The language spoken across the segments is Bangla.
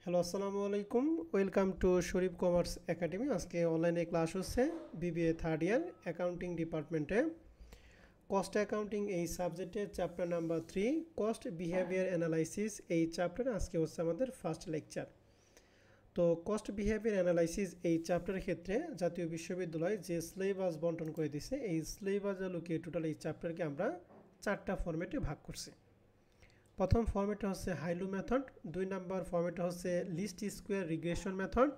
হ্যালো আসসালামু আলাইকুম। Welcome to Sharif commerce academy. আজকে অনলাইনে ক্লাস হচ্ছে বিবিএ থার্ড ইয়ার অ্যাকাউন্টিং ডিপার্টমেন্টে কস্ট অ্যাকাউন্টিং এই সাবজেক্টের chapter number 3 cost behaviour analysis. এই চ্যাপ্টারে আজকে হচ্ছে আমাদের ফার্স্ট লেকচার। তো কস্ট বিহেভিয়ার অ্যানালাইসিস এই চ্যাপ্টারের ক্ষেত্রে জাতীয় বিশ্ববিদ্যালয় যে সিলেবাস বন্টন করে দিছে, এই সিলেবাসে লুকিয়ে টোটাল এই চ্যাপ্টারকে আমরা 4টা ফরম্যাটে ভাগ করছি। প্রথম ফর্মেটটা হচ্ছে হাইলু মেথড, 2 নাম্বার ফর্মেটটা হচ্ছে লিস্ট স্কোয়ার রিগ্রেশন মেথড,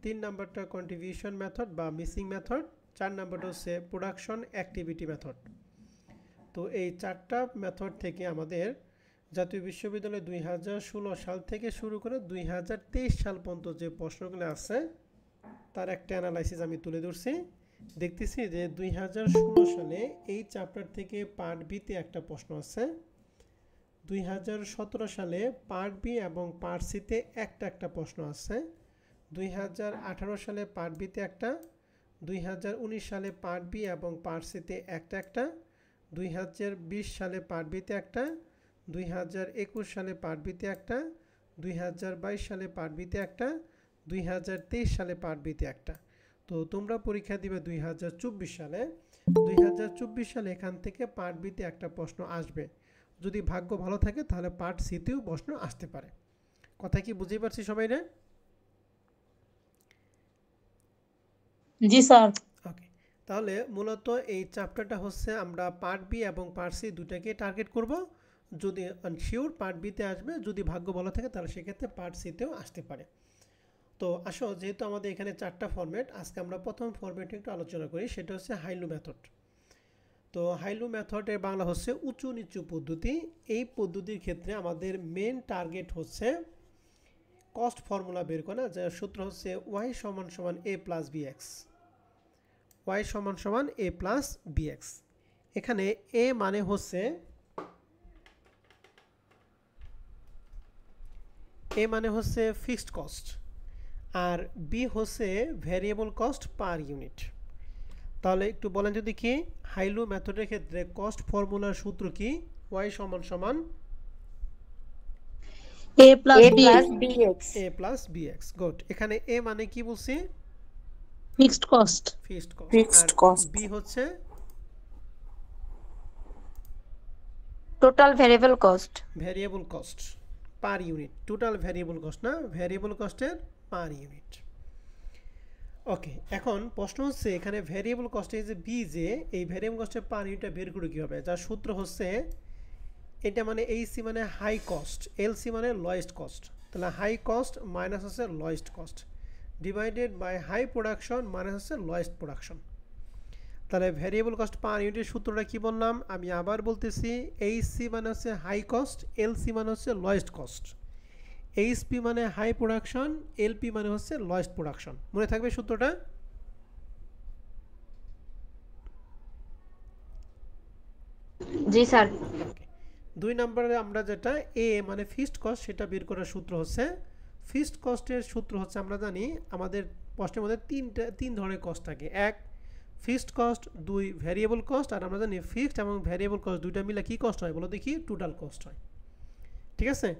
3 নাম্বারটা কন্ট্রিবিউশন মেথড বা মিসিং মেথড, 4 নাম্বারটা হচ্ছে প্রোডাকশন অ্যাক্টিভিটি মেথড। তো এই 4টা মেথড থেকে আমাদের জাতীয় বিশ্ববিদ্যালয় 2016 সাল থেকে শুরু করে 2023 সাল পর্যন্ত যে প্রশ্নগুলো আছে তার একটা অ্যানালাইসিস আমি তুলে ধরছি। দেখতেছি যে 2016 সালে এই চ্যাপ্টার থেকে পার্ট বিতে একটা প্রশ্ন আছে, 2017 সালে পার্ট বি এবং পার্ট সিতে একটা প্রশ্ন আছে, 2018 সালে পার্ট বিতে একটা, 2019 সালে পার্ট বি এবং পার্ট সিতে একটা, 2020 সালে পার্ট বিতে একটা, 2021 সালে পার্ট বিতে একটা, 2022 সালে পার্ট বিতে একটা, 2023 সালে পার্ট বিতে একটা। তো তোমরা পরীক্ষা দিবে 2024 সালে। 2024 সালে এখান থেকে পার্ট বিতে একটা প্রশ্ন আসবে। যদি ভাগ্য ভালো থাকে তাহলে পার্ট সিতেও প্রশ্ন আসতে পারে। কথা কি বুঝতে পারছি সবাই রে? জি স্যার। ওকে, তাহলে মূলত এই চ্যাপ্টারটা হচ্ছে আমরা পার্ট বি এবং পার্ট সি দুটাকে টার্গেট করব। যদি শিওর পার্ট বিতে আসবে, যদি ভাগ্য ভালো থাকে তাহলে সেক্ষেত্রে পার্ট সিতেও আসতে পারে। তো আসো, যেহেতু আমাদের এখানে 4টা ফরম্যাট, আজকে আমরা প্রথম ফরম্যাটে একটু আলোচনা করি, সেটা হচ্ছে হাইলু মেথড। তো হাইলু মেথডের বাংলা হচ্ছে উঁচু নিচু পদ্ধতি। এই পদ্ধতির ক্ষেত্রে আমাদের মেন টার্গেট হচ্ছে কস্ট ফর্মুলা বের করা, যার সূত্র হচ্ছে ওয়াই সমান সমান এ প্লাস বিএক্স। ওয়াই সমান সমান এ প্লাস বিএক্স। এখানে এ মানে হচ্ছে ফিক্সড কস্ট, আর বি হচ্ছে ভ্যারিয়েবল কস্ট পার ইউনিট। তাহলে একটু বলেন যদি কি হাইলু মেথডের ক্ষেত্রে কস্ট ফর্মুলার সূত্র কি? ওয়াই সমান সমান a plus bx A plus bx. Good. এখানে এ মানে কি বলছি? Fixed cost. Fixed cost. fixed আর cost বি হচ্ছে total variable cost variable cost per unit. Total variable cost না, ভ্যারিয়েবল কস্টের পার ইউনিট। ওকে, এখন প্রশ্ন হচ্ছে এখানে ভ্যারিয়েবল কস্টে যে বি, যে এই ভ্যারিয়েবল কস্টের পার ইউনিটটা বের করে কীভাবে? যার সূত্র হচ্ছে এটা মানে এইসি মানে হাই কস্ট, এলসি মানে লোয়েস্ট কস্ট। তাহলে হাই কস্ট মাইনাস হচ্ছে lowest cost divided by high production minus হচ্ছে লোয়েস্ট প্রোডাকশন। তাহলে ভ্যারিয়েবল কস্ট পার ইউনিটের সূত্রটা কি বললাম? আমি আবার বলতেছি, এইচসি মানে হচ্ছে হাই কস্ট, এলসি মানে হচ্ছে লোয়েস্ট কস্ট, এইচপি মানে হাই প্রোডাকশন, এলপি মানে হচ্ছে লোয়েস্ট প্রোডাকশন। মনে থাকবে সূত্রটা? জি স্যার। ওকে, 2 নম্বরে আমরা যেটা এ মানে ফিক্সড কস্ট, সেটা বের করার সূত্র হচ্ছে, ফিক্সড কস্টের সূত্র হচ্ছে আমরা জানি আমাদের প্রশ্নের মধ্যে তিন ধরনের কস্ট থাকে। এক ফিক্সড কস্ট, 2 ভ্যারিয়েবল কস্ট, আর আমরা জানি ফিক্সড এবং ভ্যারিয়েবল কস্ট দুইটা মিলে কি কস্ট হয় বলো দেখি? টোটাল কস্ট হয়। ঠিক আছে,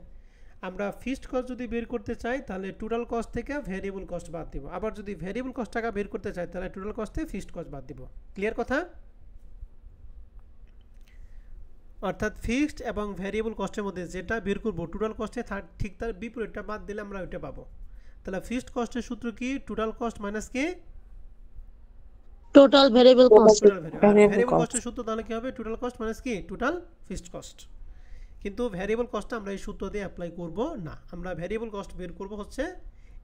আমরা ফিক্সড কস্ট যদি বের করতে চাই তাহলে টোটাল কস্ট থেকে ভ্যারিয়েবল কস্ট বাদ দিব, আবার যদি ভ্যারিয়েবল কস্ট টাকা বের করতে চাই তাহলে টোটাল কস্ট থেকে ফিক্সড কস্ট বাদ দিব। ক্লিয়ার কথা? অর্থাৎ ফিক্সড এবং ভ্যারিয়েবল কস্টের মধ্যে যেটা বের করবো টোটাল কস্টে, ঠিক তার বিপরীতটা বাদ দিলে আমরা ওইটা পাবো। তাহলে ফিক্সড কস্টের সূত্র কি? টোটাল কস্ট মাইনাস কি? Total variable cost. Total variable কস্টের সূত্র তাহলে কি হবে? টোটাল কস্ট মাইনাস কি? Total fixed cost. কিন্তু ভ্যারিয়েবল কস্টটা আমরা এই সূত্র দিয়ে অ্যাপ্লাই করব না। আমরা ভ্যারিয়েবল কস্ট বের করব হচ্ছে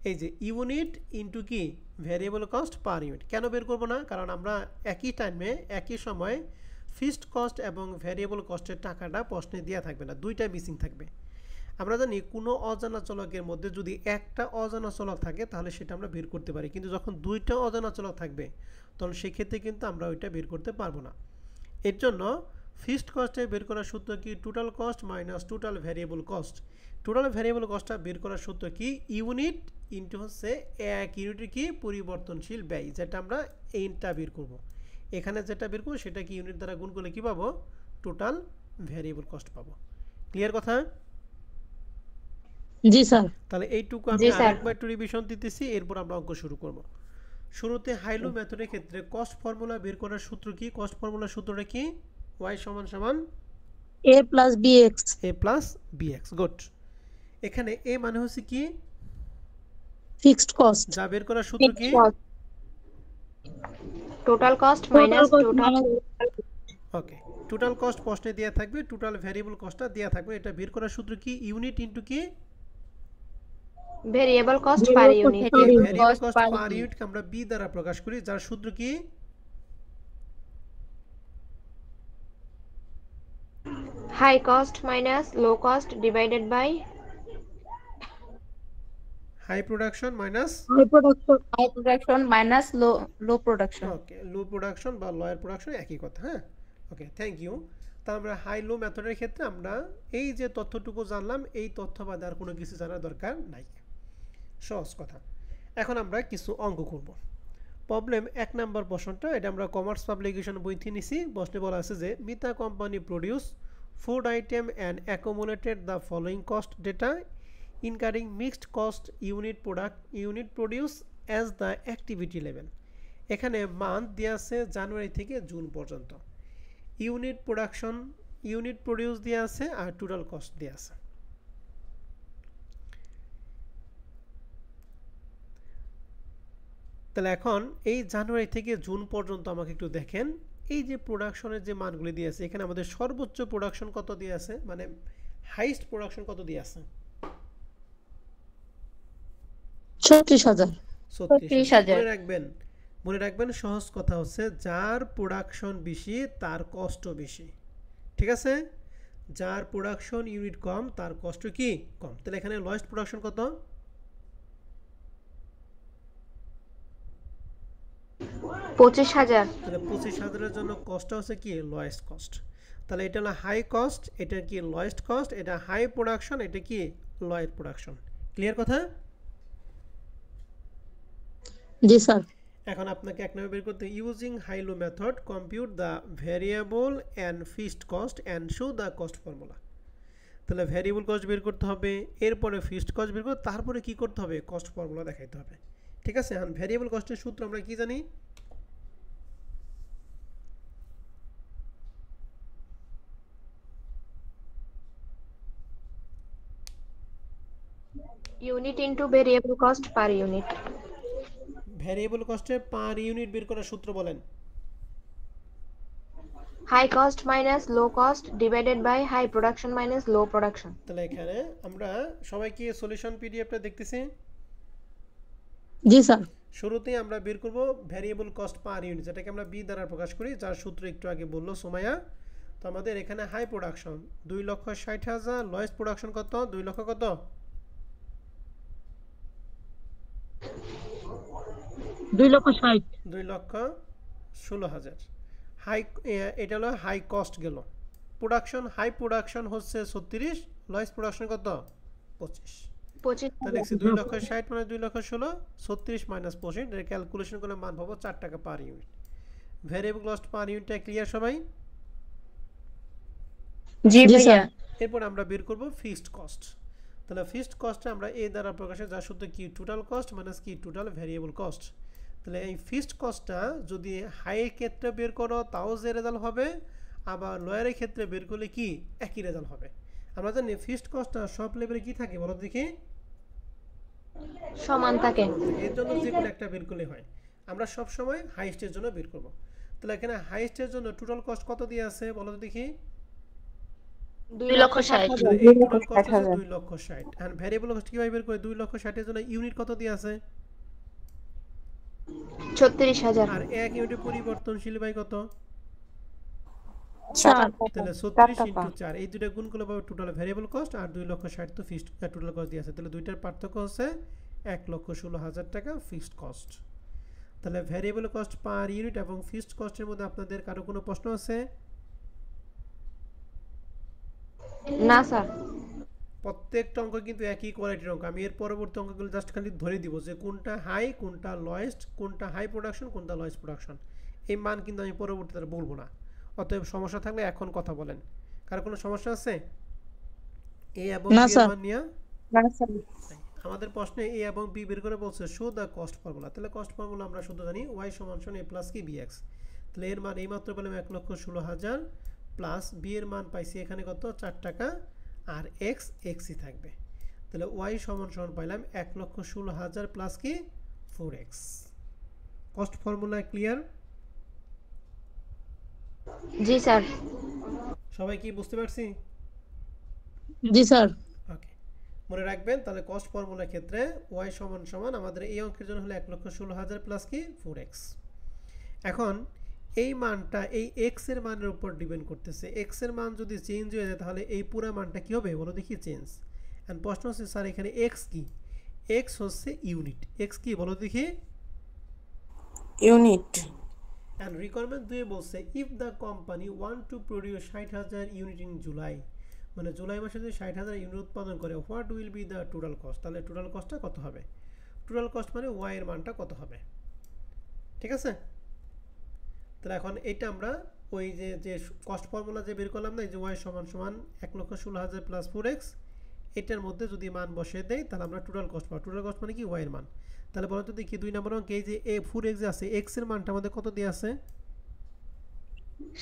এই যে ইউনিট ইনটু কি ভ্যারিয়েবল কস্ট পার ইউনিট। কেন বের করব না? কারণ আমরা একই টাইমে একই সময় ফিক্সড কস্ট এবং ভ্যারিয়েবল কস্টের টাকাটা প্রশ্নে দেওয়া থাকবে না, দুইটাই মিসিং থাকবে। আমরা জানি কোনো অজানা চলকের মধ্যে যদি একটা অজানা চলক থাকে তাহলে সেটা আমরা বের করতে পারি, কিন্তু যখন দুইটা অজানা চলক থাকবে তখন সেক্ষেত্রে কিন্তু আমরা ওইটা বের করতে পারবো না। এর জন্য ফিক্সড কস্টে বের করার সূত্র কি? Total cost minus total variable cost. Total variable কস্টটা বের করার সূত্র কি? ইউনিট ইনটু হচ্ছে এক ইউনিটের কি পরিবর্তনশীল ব্যয়, যেটা আমরা এইটা বের করব। এখানে যেটা বের করবো সেটা কি ইউনিট দ্বারা গুণ করলে কি পাবো? টোটাল ভ্যারিয়েবল কস্ট পাবো। ক্লিয়ার কথা? জি স্যার। তাহলে এইটুকু আমি জি স্যার। আরেকবার একটু রিভিশন দিতেছি, এরপর আমরা অঙ্ক শুরু করব। শুরুতে হাইলো মেথডের ক্ষেত্রে কস্ট ফর্মুলা বের করার সূত্র কি? কস্ট ফর্মুলার সূত্রটা কি? y সমান সমান a plus b x. a plus bx। Good. এখানে a মানে হচ্ছে কি? Fixed cost. যা বের করার সূত্র কি? Total cost total minus cost total okay, total cost প্রশ্নে দেওয়া থাকবে, টোটাল ভ্যারিয়েবল কস্টটা দেওয়া থাকবে। এটা বের করার সূত্র কি? ইউনিট ইনটু কি? Variable cost per unit. এই ভ্যারিয়েবল কস্ট পার ইউনিটকে আমরা বি দ্বারা প্রকাশ করি, যার সূত্র কি? High cost minus low cost divided by high production minus high production minus low production. Okay, low production বা লয়ের প্রোডাকশন একই কথা। হ্যাঁ, ওকে, থ্যাংক ইউ। তা আমরা হাই লো মেথডের ক্ষেত্রে আমরা এই যে তথ্যটুকু জানলাম, এই তথ্য বাদে আর কোনো কিছু জানার দরকার নাই। সহজ কথা। এখন আমরা কিছু অঙ্ক করব। প্রবলেম 1 নাম্বার প্রশ্নটা, এটা আমরা কমার্স পাবলিকেশন বই থেকে নিছি। প্রশ্নে বলা আছে যে Mita company produce food item and accommodated the following cost data incurring mixed cost unit produce as the activity level. এখানে মান্থ দেওয়া আছে জানুয়ারি থেকে জুন পর্যন্ত, ইউনিট প্রডিউস দেওয়া আছে, আর টোটাল কস্ট দেওয়া আছে। তাহলে এখন এই জানুয়ারি থেকে জুন পর্যন্ত আমাকে একটু দেখেন, এই যে প্রোডাকশনের যে মানগুলি দিয়ে আছে, এখানে আমাদের সর্বোচ্চ প্রোডাকশন কত দিয়ে আছে, মানে হাইস্ট প্রোডাকশন কত দিয়ে আছে? 36,000। 36,000। মনে রাখবেন সহজ কথা হচ্ছে যার প্রোডাকশন বেশি তার কষ্ট বেশি। ঠিক আছে? যার প্রোডাকশন ইউনিট কম তার কষ্ট কি? কম। তাহলে এখানে লয়েস্ট প্রোডাকশন কত? 25,000। তাহলে 25,000-এর জন্য কস্টটা হচ্ছে কি? Lowest cost. তাহলে এটা হলো হাই কস্ট, এটা কি? Lowest cost. এটা হাই প্রোডাকশন, এটা কি? Lower production. ক্লিয়ার কথা? জি স্যার। এখন আপনাকে এক নম্বর বের করতে, using high low method compute the variable and fixed cost and show the cost formula. তাহলে ভ্যারিয়েবল কস্ট বের করতে হবে, এরপরে ফিক্সড কস্ট বের করতে, তারপরে কি করতে হবে? কস্ট ফর্মুলা দেখাইতে হবে। ঠিক আছে? এখন ভ্যারিয়েবল কস্টের সূত্র আমরা কি জানি? Unit into variable cost per unit. Variable কস্টের পার ইউনিট বের করার সূত্র বলেন। High cost minus low cost divided by high production minus low production. তাহলে এখানে আমরা সবাই কি সলিউশন পিডিএফটা দেখতেছি? জি স্যার। শুরুতেই আমরা বের করব ভ্যারিয়েবল কস্ট পার ইউনিট, যেটাকে আমরা বি দ্বারা প্রকাশ করি, যার সূত্র একটু আগে বললো সোমায়া। তো আমাদের এখানে হাই প্রোডাকশন 2,60,000, লয়েস্ট প্রোডাকশন কত? 2 লক্ষ কত? 2,60,000। 2,16,000। হাই, এটা হলো হাই কস্ট গেল। হাই প্রোডাকশন হচ্ছে 36, লয়েস্ট প্রোডাকশন কত? 25। তাহলে 2,60,000 মানে 2,16,000, 36 মাইনাস 25, এর ক্যালকুলেশন করে মান পাবো 4 টাকা per unit. Variable cost per ইউনিটটা ক্লিয়ার সবাই? জি ভাইয়া। এরপর আমরা বের করব ফিক্সড কস্ট। তাহলে ফিক্সড কস্টটা আমরা এ দ্বারা প্রকাশে, যার সূত্র কি? টোটাল কস্ট মাইনাস কি? Total variable cost. তাহলে এই ফিক্সড কস্টটা যদি হাইয়ের ক্ষেত্রে বের করো তাও যে রেজাল্ট হবে, আবার লয়ারের ক্ষেত্রে বের করলে কি? একই রেজাল্ট হবে। আমরা জানি ফিক্সড কস্টটা সব লেভেলে কি থাকে বলো দেখি? সমান থাকে। এর জন্য যে কোনো একটা বের করলে হয়। আমরা সব সময় হাইয়েস্টের জন্য বের করব। তাহলে এখানে হাইয়েস্টের জন্য টোটাল কস্ট কত দিয়ে আছে বলো তো দেখি? 2,60,000। এই টোটাল কস্ট আছে 2,60,000। আর ভ্যারিয়েবল কস্ট কিভাবে বের করে? 2,60,000 এর জন্য ইউনিট কত দিয়ে আছে? 36,000। আর এক ইউনিটের পরিবর্তনশীল বাই কত? 4। তাহলে 36 ইনটু 4, এই দুটো গুণ করলে পাবো টোটাল ভ্যারিয়েবল কস্ট, আর 2,60,000 তো ফিক্সড টোটাল কস্ট দিয়ে আছে। তাহলে দুইটার পার্থক্য হচ্ছে 1,16,000 টাকা ফিক্সড কস্ট। তাহলে ভ্যারিয়েবল কস্ট পার ইউনিট এবং ফিক্সড কস্টের মধ্যে আপনাদের কারো কোনো প্রশ্ন আছে? না স্যার। প্রত্যেকটা অঙ্ক কিন্তু একই কোয়ালিটির অঙ্ক। আমি এর পরবর্তী অঙ্কগুলো জাস্ট খালি ধরে দিব যে কোনটা হাই, কোনটা লয়েস্ট, কোনটা হাই প্রোডাকশন, কোনটা লয়েস্ট প্রোডাকশন। এই মান কিন্তু আমি পরবর্তীতে বলবো না। অতএব সমস্যা থাকলে এখন কথা বলেন। কার কোনো সমস্যা আছে? এ এবং বি এর মান নিয়ে? না স্যার। আমাদের প্রশ্নে এ এবং বি বের করে বলছে শো দ্য কস্ট ফর্মুলা। তাহলে কস্ট ফর্মুলা আমরা শুধু জানি ওয়াই সমান সমান এ প্লাস কি বিএক্স। তাহলে এর মান এইমাত্র পেলাম 1,16,000 প্লাস বি এর মান পাইছি এখানে কত 4 টাকা, আর এক্স এক্সই থাকবে। তাহলে ওয়াই সমান সমান পাইলাম 1,16,000 প্লাস কি 4x। Cost formula clear? জি স্যার। সবাই কি বুঝতে পারছি? জি স্যার। ওকে, মনে রাখবেন তাহলে কস্ট ফর্মুলার ক্ষেত্রে ওয়াই সমান সমান আমাদের এই অঙ্কের জন্য হলো 1,16,000 প্লাস কি 4x। এখন এই মানটা এই এক্স এর মানের উপর ডিপেন্ড করতেছে। এক্স এর মান যদি চেঞ্জ হয়ে যায় তাহলে এই পুরো মানটা কি হবে বলো দেখি চেঞ্জ। এন্ড প্রশ্ন হচ্ছে স্যার এখানে এক্স কি? এক্স হচ্ছে ইউনিট। এক্স কি বলো দেখি? ইউনিট। এন্ড রিকোয়ারমেন্ট 2 বলছে if the company want to produce 60,000 unit in July, মানে জুলাই মাসে যদি 60,000 ইউনিট উৎপাদন করে, what will be the total cost. তাহলে টোটাল কস্টটা কত হবে? টোটাল কস্ট মানে ওয়াই এর মানটা কত হবে, ঠিক আছে? তাহলে এখন এটা আমরা ওই যে কস্ট ফর্মুলা যে বের করলাম না, এই যে ওয়াই সমান সমান 1,16,000 প্লাস 4x, এটার মধ্যে যদি মান বসিয়ে দেয় তাহলে আমরা টোটাল কস্ট পাবো। টোটাল কস্ট মানে কি ওয়াই এর মান। তাহলে বলো তো দেখি 2 নম্বর অঙ্কে এই যে 4x যে আছে, x এর মানটা আমাদের কত দিয়ে আছে?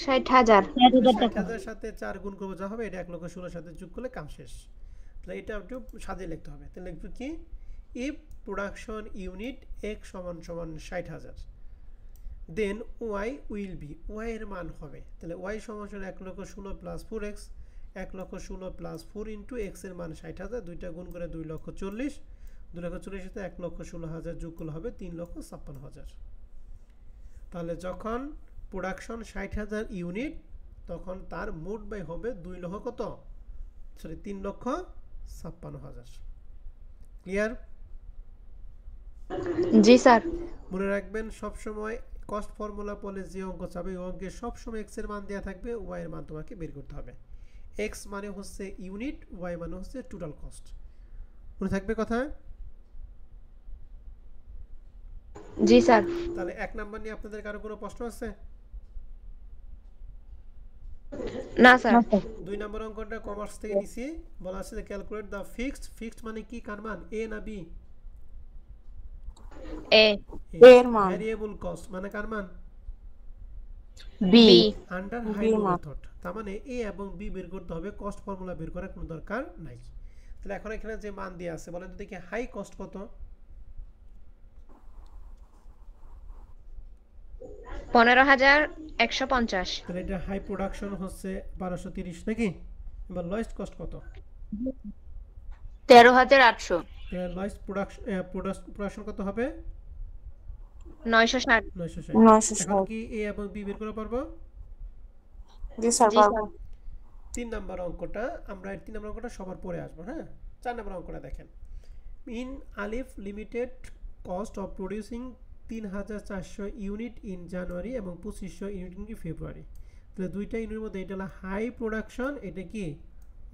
60,000। 60,000 সাথে 4 গুণ করবো যা হবে এটা 1,16,000 সাথে যোগ করলে কাম শেষ। তাহলে এটা একটু সাজিয়ে লিখতে হবে। তাহলে লিখব কি ইফ প্রোডাকশন ইউনিট x সমান সমান 60,000 দেন ওয়াই উইল বি, ওয়াই এর মান হবে তাহলে ওয়াই সমান সমান 1,16,000 plus 4x, 1,16,000 plus 4 into x এর মান 60,000, দুইটা গুণ করে 2,40,000, 2,40,000 সাথে 1,16,000 যোগ করলে হবে 3,56,000। তাহলে যখন প্রোডাকশন 60,000 ইউনিট তখন তার মোট ব্যয় হবে 3,56,000। ক্লিয়ার? জি স্যার। মনে রাখবেন সবসময় কস্ট ফর্মুলা বলে যে অঙ্ক চাবে ওই অঙ্কে সবসময় এক্স এর মান দেওয়া থাকবে, ওয়াই এর মান তোমাকে বের করতে হবে। এক্স মানে হচ্ছে ইউনিট, ওয়াই মানে হচ্ছে টোটাল কস্ট। মনে থাকবে কথা? জি স্যার। তাহলে 1 নাম্বার নিয়ে আপনাদের কারো কোনো প্রশ্ন আছে? না স্যার। 2 নম্বর অঙ্কটা কমার্স থেকে নিছি, বলা আছে যে ক্যালকুলেট দ্য ফিক্সড। ফিক্সড মানে কি, কার মান? এ না বি? এ। এর মান। ভ্যারিয়েবল কস্ট মানে কার মান? বি। আন্ডার B হাইড্রো মান। মেথড। তার মানে এ এবং বি বের করতে হবে, কস্ট ফর্মুলা বের করার কোনো দরকার নাই। তাহলে এখন এখানে যে মান দেয়া আছে বলেন তো দেখি হাই কস্ট কত? 15,150। তাহলে এটা হাই প্রোডাকশন হচ্ছে 1230 নাকি? এবার লয়েস্ট কস্ট কত? 13,800। লয়েস্ট প্রোডাকশন কত হবে? 960। 960। 960। এখন কি এ এবং বি বের করতে পারবো? জি স্যার জি পারবো। স্যার। 3 নম্বর অঙ্কটা আমরা 3 নম্বর অঙ্কটা সবার পরে আসবো, হ্যাঁ? 4 নম্বর অঙ্কটা দেখেন। In Alif limited cost of producing 3,400 unit in January এবং 2,500 ইউনিট ইন ফেব্রুয়ারি। তাহলে দুইটা ইউনিটের মধ্যে এটা হলো হাই প্রোডাকশন, এটা কি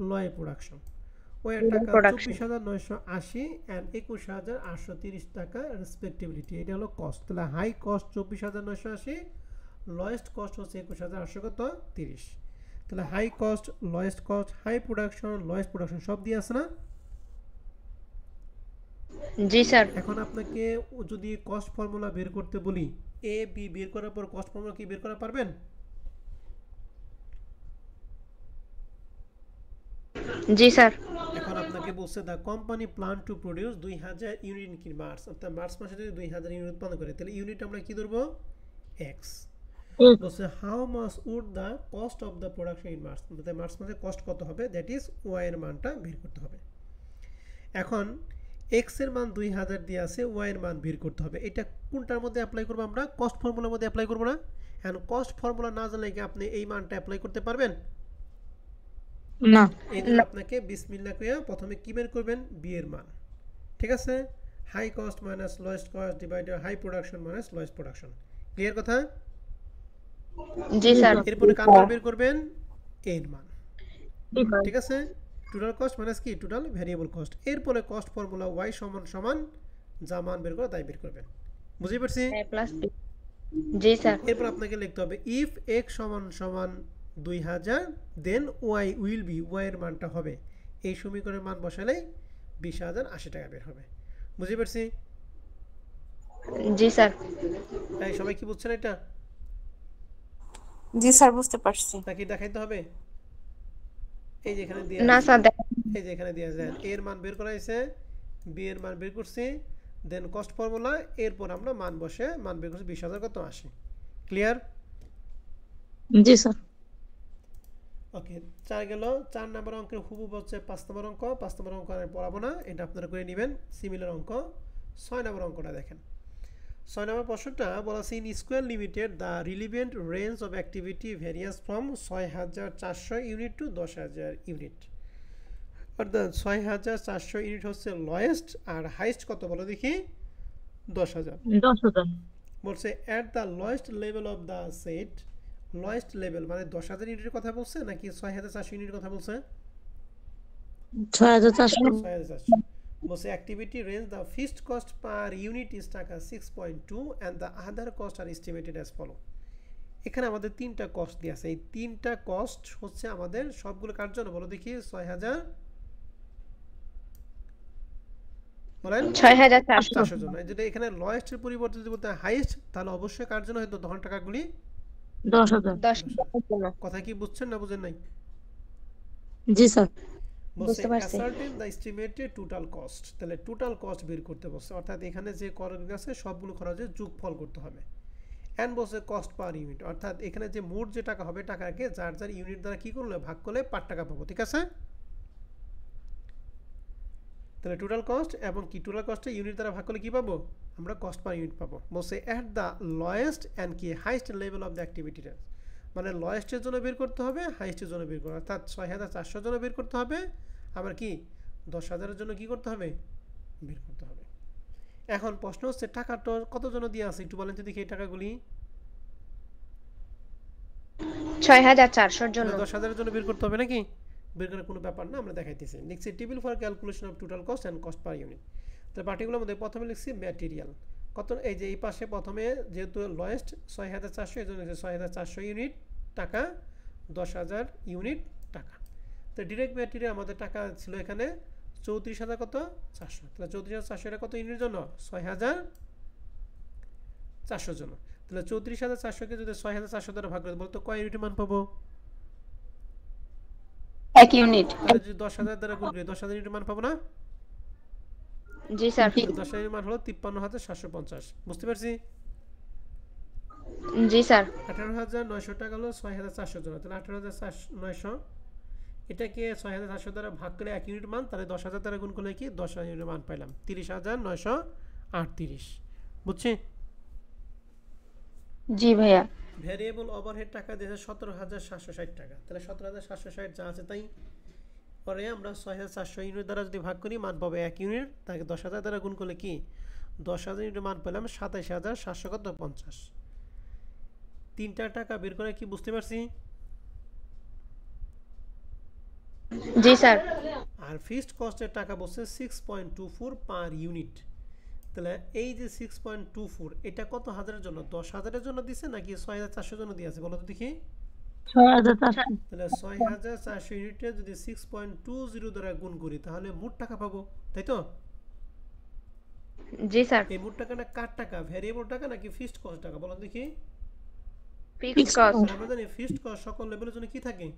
লয় প্রোডাকশন। ওই টাকা 24,980 এন্ড 21,830 টাকা রেসপেক্টিভিটি, এটা হলো কস্ট। তাহলে হাই কস্ট 24,980, লয়েস্ট কস্ট হচ্ছে 21,830। তাহলে high cost, lowest cost, high production, lowest production সব দিয়ে আছে না? জি স্যার। এখন আপনাকে যদি কস্ট ফর্মুলা বের করতে বলি, এ বি বের করার পর কস্ট ফর্মুলা কি বের করা পারবেন? জি স্যার। এখন আপনাকে বলছে the company plan to produce 2,000 unit in March, অর্থাৎ মার্চ মাসে যদি 2,000 ইউনিট উৎপাদন করে তাহলে ইউনিট আমরা কি ধরবো? এক্স। বলছে how much would the cost of the production in March, অর্থাৎ মার্চ মাসে কস্ট কত হবে, দ্যাট ইজ ওয়াই এর মানটা বের করতে হবে। এখন এক্স এর মান 2,000 দিয়ে আছে, ওয়াই এর মান বের করতে হবে। এটা কোনটার মধ্যে অ্যাপ্লাই করব আমরা? কস্ট ফর্মুলার মধ্যে অ্যাপ্লাই করব না? এখন কস্ট ফর্মুলা না জানলে কি আপনি এই মানটা অ্যাপ্লাই করতে পারবেন না। এই জন্য আপনাকে বিসমিল্লাহ কইয়া প্রথমে কি বের করবেন? বি এর মান, ঠিক আছে? High cost minus lowest cost divided high production minus lowest production. Clear কথা? জি স্যার। এরপরে কার মান বের করবেন? এ এর মান, ঠিক আছে? টোটাল কস্ট মাইনাস কি টোটাল ভ্যারিয়েবল কস্ট। এরপরে কস্ট ফর্মুলা ওয়াই সমান সমান যা মান বের করে তাই বের করবেন। বুঝতে পারছি? এ প্লাস বি। জি স্যার। এরপর আপনাকে লিখতে হবে ইফ এক্স সমান সমান 2,000 দেন ওয়াই উইল বি, ওয়াই এর মানটা হবে এই সমীকরণের মান বসালেই 20,080 টাকা বের হবে। বুঝতে পারছি? জি স্যার। তাই সবাই কি বুঝছেন এটা? জি স্যার, বুঝতে পারছি। নাকি দেখাইতে হবে? এই যে এখানে দিয়ে না আছে, স্যার এই যে এখানে দিয়ে আছে, এর মান বের করা হয়েছে, বি এর মান বের করছি, দেন কস্ট ফর্মুলা, এরপর আমরা মান বসে মান বের করছি 20,000 কত 80। ক্লিয়ার? জি স্যার। ওকে, 4 গেল। 4 নম্বর অঙ্কের হুবহু হচ্ছে 5 নম্বর অঙ্ক। 5 নম্বর অঙ্ক আর পড়াবো না, এটা আপনারা করে নেবেন, সিমিলার অঙ্ক। 6 নম্বর অঙ্কটা দেখেন। 6 নম্বর প্রশ্নটা বলা আছে in square limited the relevant range of activity various from 6,400 unit to 10,000 unit. অর্থাৎ 6,400 ইউনিট হচ্ছে লয়েস্ট, আর হাইস্ট কত বলো দেখি? 10,000। 10,000। বলছে at the lowest level of the set. Lowest level মানে 10,000 ইউনিটের কথা বলছে নাকি 6,400 ইউনিটের কথা বলছে? 6,400। 6,400। বলছে activity range the fixed cost per unit is টাকা 6.2 and the other cost are estimated as follow. এখানে আমাদের তিনটা কস্ট দিয়ে আছে, এই তিনটা কস্ট হচ্ছে আমাদের সবগুলো কার জন্য বলো দেখি? 6,000 বলেন 6,400। জন্য। যেটা এখানে লয়েস্টের পরিবর্তে যদি বলতে হাইয়েস্ট, তাহলে অবশ্যই কার জন্য হয়তো তখন টাকাগুলি 10,000। 10,000 কথা কি বুঝছেন না বুঝেন নাই? জি স্যার। বলছে বুঝতে পারছি। Ascertain the estimated total cost. তাহলে টোটাল কস্ট বের করতে বলছে, অর্থাৎ এখানে যে খরচ আছে সবগুলো খরচের যোগফল করতে হবে। এন্ড বলছে কস্ট পার ইউনিট, অর্থাৎ এখানে যে মোট যে টাকা হবে, টাকাকে যার যার ইউনিট দ্বারা কি করলে ভাগ করলে পার টাকা পাবো। ঠিক আছে? তাহলে টোটাল কস্ট এবং কি টোটাল কস্টে ইউনিট দ্বারা ভাগ করলে কি পাবো? আমরা কস্ট পার ইউনিট পাবো। বলছে অ্যাট দ্য লয়েস্ট অ্যান্ড কি highest level of the activity range, মানে লয়েস্টের জন্য বের করতে হবে, হাইস্টের জন্য বের করতে হবে, অর্থাৎ 6,400 জন্য বের করতে হবে, আবার কি 10,000-এর জন্য কি করতে হবে? বের করতে হবে। এখন প্রশ্ন হচ্ছে টাকাটা কত জন দিয়ে আছে একটু বলেন তো দেখি এই টাকাগুলি? 6,400 জন্য। 10,000-এর জন্য বের করতে হবে নাকি? বের করার কোনো ব্যাপার না, আমরা দেখাইতেছি। লিখছি table for calculation of total cost and cost per unit. তো পার্টিকুলার মধ্যে প্রথমে লিখছি ম্যাটেরিয়াল কত, এই যে এই পাশে প্রথমে যেহেতু লয়েস্ট 6,400, এই জন্য 6,400 ইউনিট টাকা, 10,000 ইউনিট টাকা। তো ডিরেক্ট ম্যাটেরিয়াল আমাদের টাকা ছিল এখানে 34,000 কত 400। তাহলে 34,400 এটা কত ইউনিটের জন্য? 6,400 জন্য। তাহলে 34,400-কে যদি 6,400 দ্বারা ভাগ করে বলতো কয় ইউনিটের মান পাবো? 1 ইউনিট। তাহলে যদি 10,000 দ্বারা গুণ করি 10,000 ইউনিটের মান পাবো না? জি স্যার। 10,000 এর মান হলো 53,750। বুঝতে পারছি? জি স্যার। 18,900 টাকা হলো 6,400 জন্য। তাহলে 18,900 এটাকে 6,400 দ্বারা ভাগ করে 1 ইউনিট মান, তাহলে 10,000 দ্বারা গুণ করলে কি 10,000 ইউনিট মান পাইলাম 30,938। বুঝছি? জি ভাইয়া। ভ্যারিয়েবল ওভারহেড টাকা দিয়েছে 17,760 টাকা। তাহলে 17,760 যা আছে তাই, পরে আমরা 6,400 ইউনিট দ্বারা যদি ভাগ করি মান পাবো 1 ইউনিট, তাকে 10,000 দ্বারা গুণ করলে কি 10,000 ইউনিটের মান পেলাম 27,750। তিনটা টাকা বের করে কি বুঝতে পারছি? জি স্যার। আর ফিক্সড কস্টের টাকা বলছে 6.24 পার ইউনিট। তাহলে এই যে 6.24 এটা কত হাজারের জন্য? 10,000-এর জন্য দিছে নাকি 6,400 জন্য দিয়েছে বলো তো দেখি? 6,400। তাহলে 6,400 ইউনিটে যদি 6.20 দ্বারা গুণ করি তাহলে মোট টাকা পাবো, তাই তো? জি স্যার। এই মোট টাকাটা কার টাকা? ভ্যারিয়েবল টাকা নাকি ফিক্সড কস্ট টাকা বলো দেখি? Fixed cost. আমরা জানি ফিক্সড কস্ট সকল লেভেলের জন্য কি থাকে?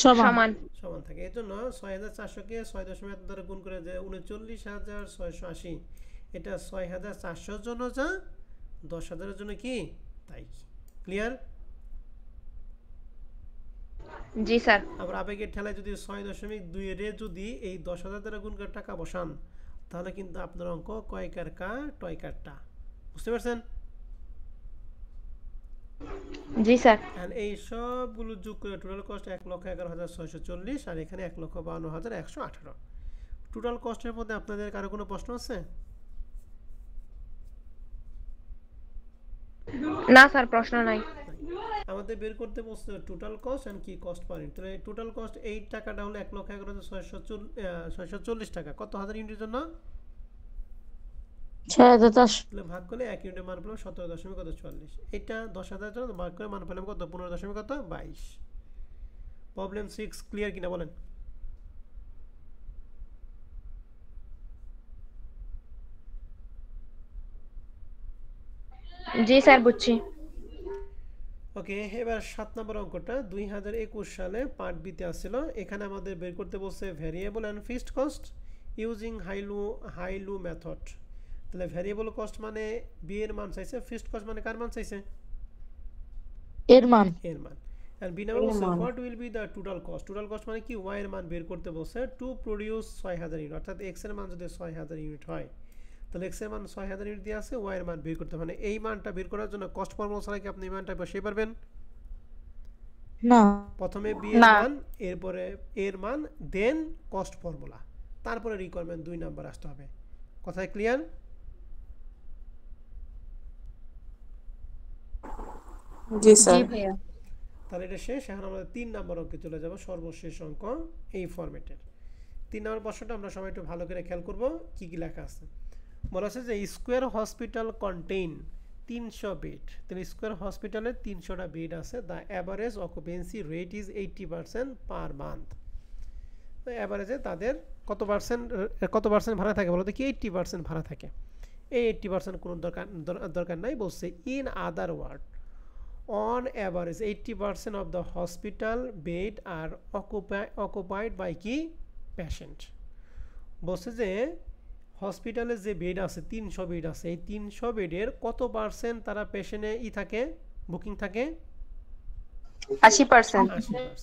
সমান। সমান থাকে। এর জন্য 6,400-কে 6.1 দ্বারা গুণ করে যে 39,680, এটা 6,400-এর জন্য যা, 10,000-এর জন্য কি তাই। ক্লিয়ার? জি স্যার। আবার আবেগের ঠেলায় যদি 6.2 এর যদি এই 10,000 দ্বারা গুণ করে টাকা বসান, তাহলে কিন্তু আপনার অঙ্ক কয়কার কা টয়কার টা। বুঝতে পারছেন? জি স্যার। আর এই সবগুলো যোগ করে টোটাল কস্ট 1,11,640, আর এখানে 1,52,118। টোটাল কস্টের মধ্যে আপনাদের কারো কোনো প্রশ্ন আছে? না স্যার, প্রশ্ন নাই। আমাদের বের করতে বলছে টোটাল কস্ট এন্ড কি কস্ট পার ইউনিট। তাহলে টোটাল কস্ট এই টাকাটা হলো 1,11,640 টাকা। কত হাজার ইউনিটের জন্য? 6,400। তাহলে ভাগ করলে 1 ইউনিটের মান পেলাম 17.44। এটা 10,000 জন্য ভাগ করে মান পেলাম কত? 15.22। প্রবলেম 6 ক্লিয়ার কিনা বলেন? জি স্যার বুঝছি। ওকে, এবার 7 নম্বর অঙ্কটা 2021 সালে পার্ট বিতে আসছিল। এখানে আমাদের বের করতে বলছে variable and fixed cost using high low method. তাহলে ভ্যারিয়েবল কস্ট মানে বি এর মান চাইছে, ফিক্সড কস্ট মানে কার মান চাইছে? এর মান। এর মান। আর বি নাম্বার এর বলছে মান। What will be the total cost. Total cost মানে কি? ওয়াই এর মান বের করতে বলছে টু প্রডিউস 6000 ইউনিট, অর্থাৎ এক্স এর মান যদি 6000 ইউনিট হয় তাহলে এক্স এর মান 6000 ইউনিট দিয়ে আছে, ওয়াই এর মান বের করতে হবে। মানে এই মানটা বের করার জন্য কস্ট ফর্মুলা ছাড়া কি আপনি এই মানটা বসিয়ে পারবেন? না। প্রথমে বি এর না। মান, এরপরে এর মান, দেন কস্ট ফর্মুলা, তারপরে রিকোয়ারমেন্ট 2 নাম্বার আসতে হবে। কথায় ক্লিয়ার? জি জি স্যার। ভাইয়া। তাহলে এটা শেষ। এখন আমরা 3 নাম্বার অঙ্কে চলে যাব, সর্বশেষ অঙ্ক এই ফরম্যাটের। 3 নাম্বার প্রশ্নটা আমরা সবাই একটু ভালো করে খেয়াল করব কি কি লেখা আছে। বলা আছে যে স্কোয়ার হসপিটাল কন্টেইন 300 বেড। তাহলে স্কোয়ার হসপিটালে 300টা বেড আছে। The average occupancy rate is 80% per month. তো অ্যাভারেজে তাদের কত পার্সেন্ট ভাড়া থাকে বলো তো? কি 80% ভাড়া থাকে। এই 80% কোনো দরকার নাই, বলছে in other word on average 80% of the hospital bed are occupied by কি পেশেন্ট। বলছে যে হসপিটালে যে বেড আছে 300 বেড আছে, এই 300 বেডের কত পার্সেন্ট তারা পেশেন্টে থাকে, বুকিং থাকে? 80%। 80%।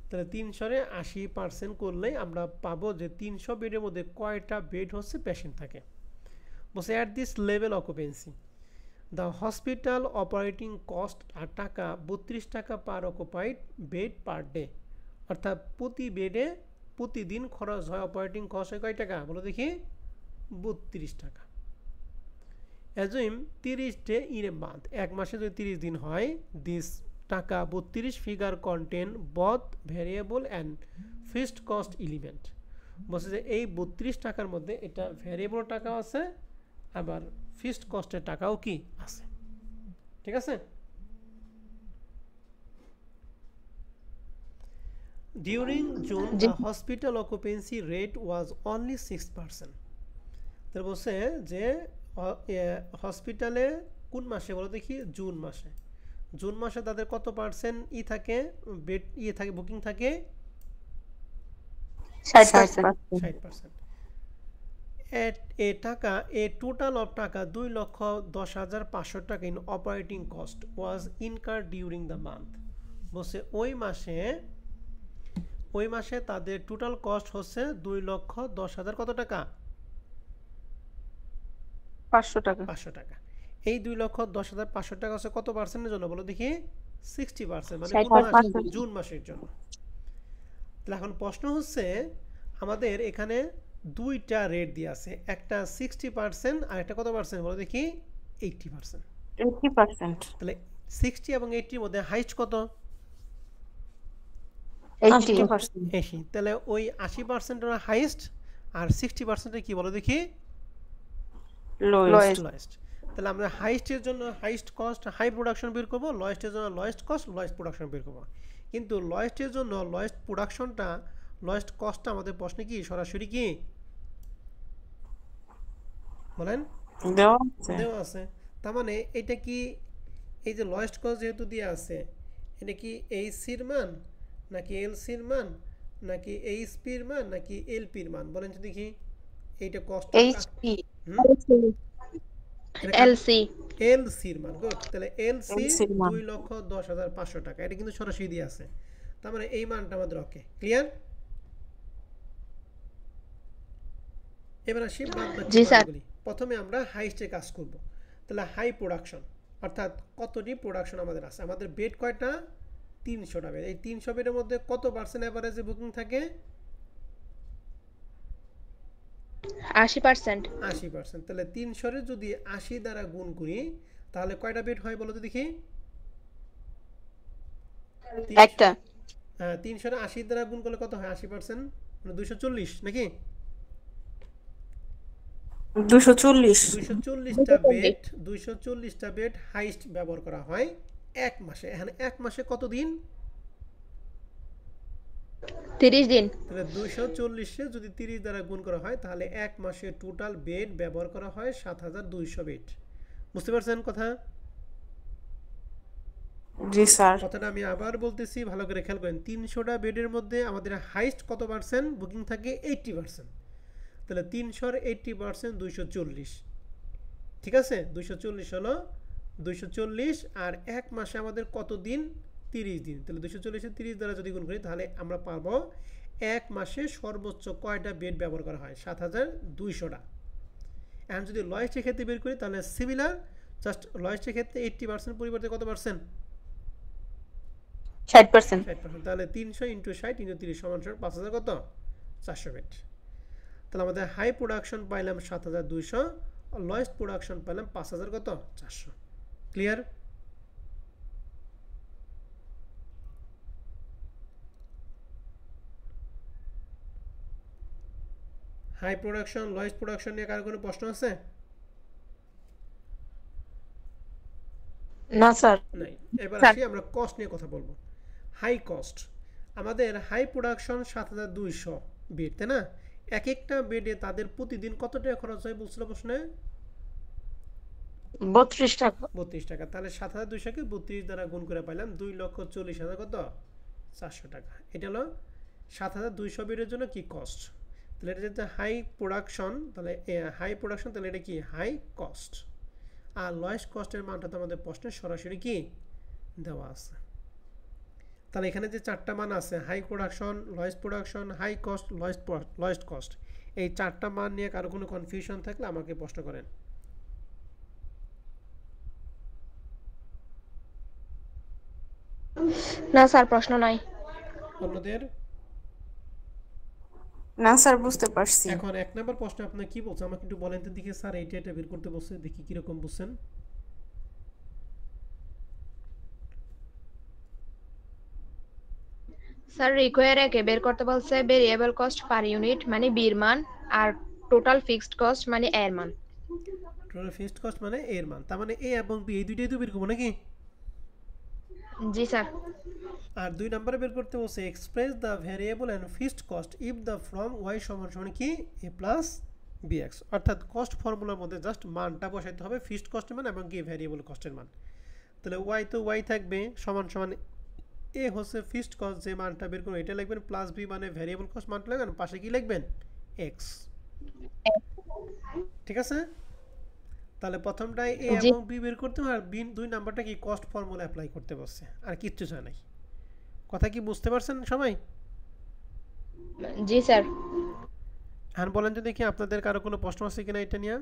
তাহলে 300-এ 80% করলে আমরা পাবো যে 300 বেডের মধ্যে কয়টা বেড হচ্ছে পেশেন্ট থাকে। বলছে at this level occupancy the hospital operating cost আর টাকা 32 টাকা পার অকুপাইড বেড পার ডে। অর্থাৎ প্রতি বেডে প্রতিদিন খরচ হয়, অপারেটিং কস্ট হয় কয় টাকা বলো দেখি? 32 টাকা। Assume 30 day in a month, এক মাসে যদি 30 দিন হয়, দিস টাকা 32 figure contain both variable and fixed cost element. বলছে যে এই 32 টাকার মধ্যে এটা ভ্যারিয়েবল টাকা আছে, আবার ফিক্সড কস্টের টাকাও কি আছে। ঠিক আছে? During June G. The hospital occupancy rate was only 6%। তাহলে বলছে যে হসপিটালে কোন মাসে বলো দেখি? জুন মাসে। জুন মাসে তাদের কত পার্সেন্ট থাকে, বেড থাকে, বুকিং থাকে? 60%। 60%। এ টাকা এ টোটাল অফ টাকা 2,10,500 টাকা in operating cost was incur during the month. বলছে ওই মাসে তাদের টোটাল কস্ট হচ্ছে 2,10,000 কত টাকা? 500 টাকা। 500 টাকা। এই 2,10,500 টাকা হচ্ছে কত পার্সেন্টের জন্য বলো দেখি? 60%, মানে কোন মাস? 60%। জুন মাসের জন্য। তাহলে এখন প্রশ্ন হচ্ছে আমাদের এখানে দুইটা রেট দিয়ে আছে, একটা 60% আর একটা কত পার্সেন্ট বলো দেখি? 80%। 80%। তাহলে 60 এবং 80 এর মধ্যে হাইস্ট কত? 80। 80%। 80। তাহলে ওই 80% হাইস্ট আর 60% কি বলো দেখি? লোয়েস্ট। লোয়েস্ট। তাহলে আমরা হাইস্টের জন্য হাইস্ট কস্ট হাই প্রোডাকশন বের করব, লোয়েস্টের জন্য লোয়েস্ট কস্ট লোয়েস্ট প্রোডাকশন বের করব। কিন্তু লোয়েস্টের জন্য লোয়েস্ট প্রোডাকশনটা, লোয়েস্ট কস্টটা আমাদের প্রশ্নে কি সরাসরি কি বলেন? দেওয়া আছে। দেওয়া আছে। তার মানে এটা কি, এই যে লোয়েস্ট কস্ট যেহেতু দিয়ে আছে, এটা কি এইচসির মান নাকি এলসির মান নাকি এইচপির মান নাকি এলপির মান বলেন তো দেখি? এইটা কস্ট এইচপি। এটা এলসি। এলসির মান। গুড। তাহলে এলসি LC র মান। 2,10,500 টাকা, এটা কিন্তু সরাসরি দিয়ে আছে। তার মানে এই মানটা আমাদের ওকে ক্লিয়ার। এবার আসি বাদবাকি জি স্যার। মানগুলি। প্রথমে আমরা হাইস্টে কাজ করব। তাহলে হাই প্রোডাকশন অর্থাৎ কতটি প্রোডাকশন আমাদের আছে? আমাদের বেড কয়টা? 300টা বেড। এই 300 বেডের মধ্যে কত পার্সেন্ট এভারেজে বুকিং থাকে? 80%। 80%। তাহলে 300 এর যদি 80 দ্বারা গুণ করি তাহলে কয়টা বেড হয় বলো তো দেখি? একটা। হ্যাঁ, 300 এর 80 দ্বারা গুণ করলে কত হয়? 80% মানে 240 নাকি? 240। 240টা বেড হাইস্ট ব্যবহার করা হয় এক মাসে। এখানে এক মাসে কত দিন? 30 দিন। তাহলে 240 যদি 30 দ্বারা গুণ করা হয় তাহলে এক মাসে টোটাল বেড ব্যবহার করা হয় 7,200 বেড। বুঝতে পারছেন কথা? জি স্যার। কথাটা আমি আবার বলতেছি, ভালো করে খেয়াল করেন। 300টা বেডের মধ্যে আমাদের হাইস্ট কত পার্সেন্ট বুকিং থাকে? 80%। তাহলে 300-র 80% 240। ঠিক আছে, 240 হলো 240, আর এক মাসে আমাদের কত দিন? 30 দিন। তাহলে 240-এর 30 দ্বারা যদি গুণ করি তাহলে আমরা পাবো এক মাসে সর্বোচ্চ কয়টা বেড ব্যবহার করা হয়? 7200টা। এখন যদি লয়েস্টের ক্ষেত্রে বের করি তাহলে সিমিলার, জাস্ট লয়েস্টের ক্ষেত্রে 80% পরিবর্তে কত পার্সেন্ট? 60%। 60%। তাহলে 300 × 60 × 30 সমান 5000 কত? 400 বেড। তাহলে আমাদের হাই প্রোডাকশন পাইলাম 7200, আর লয়েস্ট প্রোডাকশন পাইলাম 5000 কত? 400। Clear? High production lowest production নিয়ে কারো কোনো প্রশ্ন আছে? না স্যার। নাই। এবার স্যার। আসি আমরা কস্ট নিয়ে কথা বলবো। হাই কস্ট, আমাদের হাই প্রোডাকশন 7200 বেড, তাই না? এক একটা বেডে তাদের প্রতিদিন কত টাকা খরচ হয় বলছিল প্রশ্নে? 32 টাকা। 32 টাকা। তাহলে 7200-কে 32 দ্বারা গুণ করে পাইলাম 2,40,000 কত? 400 টাকা। এটা হলো 7200 বেডের জন্য কি কস্ট। তাহলে এটা যেহেতু হাই প্রোডাকশন, তাহলে হাই প্রোডাকশন, তাহলে এটা কি? High cost. আর লয়েস্ট কস্টের মানটা তো আমাদের প্রশ্নে সরাসরি কি দেওয়া আছে। তাহলে এখানে যে চারটা মান আছে, high production, lowest production, high cost, lowest cost, এই চারটা মান নিয়ে কারো কোনো কনফিউশন থাকলে আমাকে প্রশ্ন করেন। না স্যার, প্রশ্ন নাই। অন্যদের? না স্যার, বুঝতে পারছি। এখন 1 নম্বর প্রশ্ন আপনার কি বলছে আমাকে একটু বলেন তো দেখি। স্যার এইটা এটা বের করতে বলছে, দেখি কিরকম বুঝছেন। স্যার রিকোয়ারে কে বের করতে বলছে ভেরিয়েবল কস্ট পার ইউনিট মানে বির মান, আর টোটাল ফিক্সড কস্ট মানে এর মান। টোটাল ফিক্সড কস্ট মানে এর মান, তার মানে এ এবং বি এই দুইটাই তো বের করবো নাকি? জি স্যার। আর 2 নম্বরে বের করতে বলছে express the variable and fixed cost if the from Y সমান সমান কি? A plus BX. অর্থাৎ কস্ট ফর্মুলার মধ্যে জাস্ট মানটা বসাইতে হবে, ফিক্সড কস্টের মান এবং কি ভেরিয়েবল কস্টের মান। তাহলে ওয়াই তো ওয়াই থাকবে, সমান সমান এ হচ্ছে ফিক্সড কস্ট, যে মানটা বের করুন এটা লিখবেন, প্লাস বি মানে ভেরিয়েবল কস্ট মানটা লিখবেন, পাশে কি লিখবেন? এক্স। ঠিক আছে? তাহলে প্রথমটাই এ জি এবং বি বের করতে হবে, আর বি 2 নাম্বারটা কি? কস্ট ফর্মুলা অ্যাপ্লাই করতে বলছে, আর কিচ্ছু চায় নাই। কথা কি বুঝতে পারছেন সবাই? জি স্যার। আর বলেন তো দেখি আপনাদের কারো কোনো প্রশ্ন আছে কিনা এটা নিয়ে?